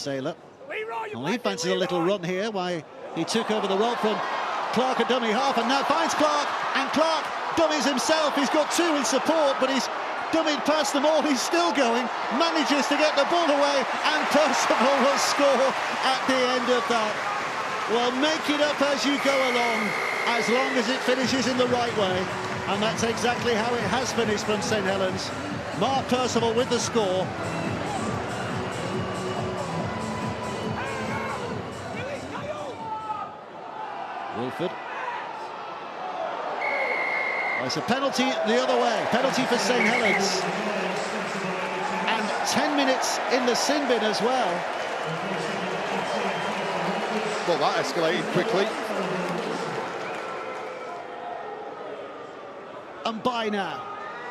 Sailor. Well, he fancies a little run here, why he took over the role from Clark at dummy half, and now finds Clark, and Clark dummies himself. He's got two in support, but he's dummied past them all. He's still going, manages to get the ball away, and Percival will score at the end of that. Well, make it up as you go along as it finishes in the right way, and that's exactly how it has finished from St Helens. Mark Percival with the score. Wilford. Oh, it's a penalty the other way. Penalty for St Helens. And 10 minutes in the sin bin as well. Well, that escalated quickly. And by now,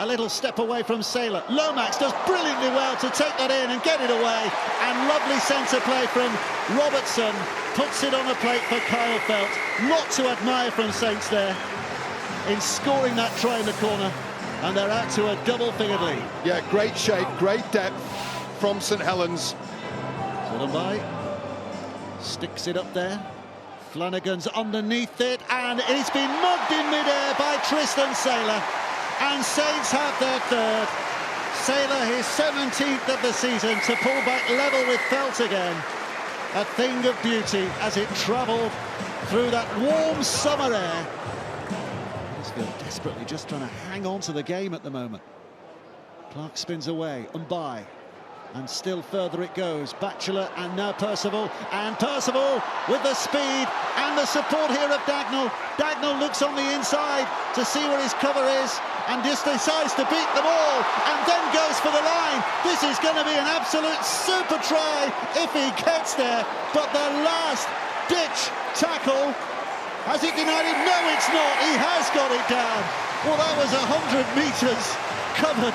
a little step away from Sailor. Lomax does brilliantly well to take that in and get it away. And lovely centre play from Robertson. Puts it on a plate for Kyle Felt. Not to admire from Saints there in scoring that try in the corner. And they're out to a double-fingered lead. Yeah, great shape, great depth from St Helens. By sticks it up there. Flanagan's underneath it, and it's been mugged in mid-air by Tristan Sailor. And Saints have their third. Sailor his 17th of the season to pull back level with Felt again. A thing of beauty as it travelled through that warm summer air. Huddersfield desperately just trying to hang on to the game at the moment. Clark spins away, and by. And still further it goes. Batchelor and now Percival. And Percival with the speed and the support here of Dagnall. Dagnall looks on the inside to see where his cover is and just decides to beat them all and then goes for the line. This is going to be an absolute super try if he gets there. But the last ditch tackle, has it denied him? No, it's not. He has got it down. Well, that was 100 metres covered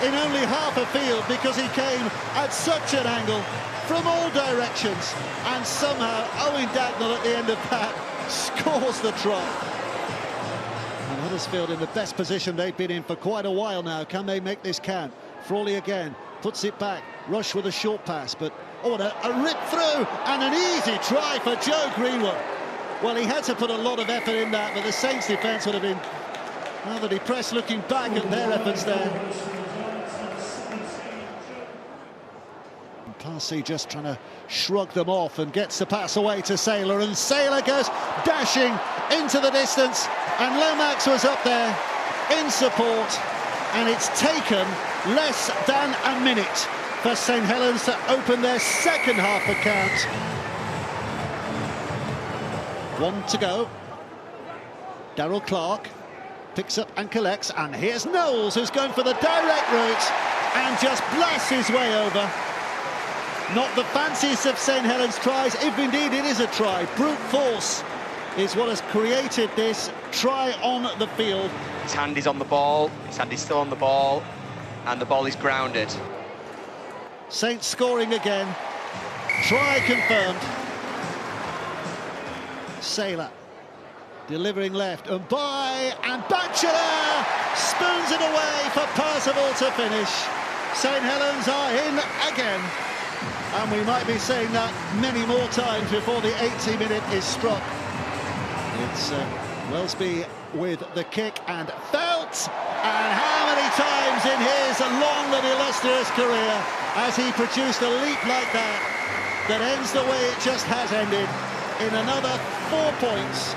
in only half a field because he came at such an angle from all directions, and somehow Owen Dagnall at the end of that scores the try. And Huddersfield in the best position they've been in for quite a while now. Can they make this count? Frawley again puts it back. Rush with a short pass, but oh, a rip through and an easy try for Joe Greenwood. Well, he had to put a lot of effort in that, but the Saints defence would have been rather depressed looking back at their efforts there. Parsi just trying to shrug them off and gets the pass away to Sailor, and Sailor goes dashing into the distance, and Lomax was up there in support, and it's taken less than a minute for St Helens to open their second half account. One to go. Darryl Clark picks up and collects, and here's Knowles who's going for the direct route and just blasts his way over. Not the fanciest of St Helens tries, if indeed it is a try. Brute force is what has created this try on the field. His hand is on the ball, his hand is still on the ball, and the ball is grounded. Saints scoring again. Try confirmed. Sailor delivering left, and by, and Batchelor spoons it away for Percival to finish. St Helens are in again. And we might be saying that many more times before the 80-minute is struck. It's Wellesby with the kick, and Felt, and how many times in his long and illustrious career has he produced a leap like that that ends the way it just has ended, in another 4 points.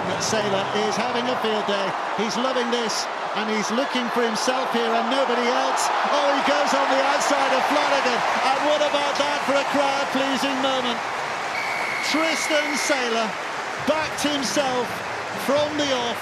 But Sailor is having a field day. He's loving this, and he's looking for himself here and nobody else. Oh, he goes on the outside of Flanagan, and what about that for a crowd-pleasing moment? Tristan Sailor backed himself from the off.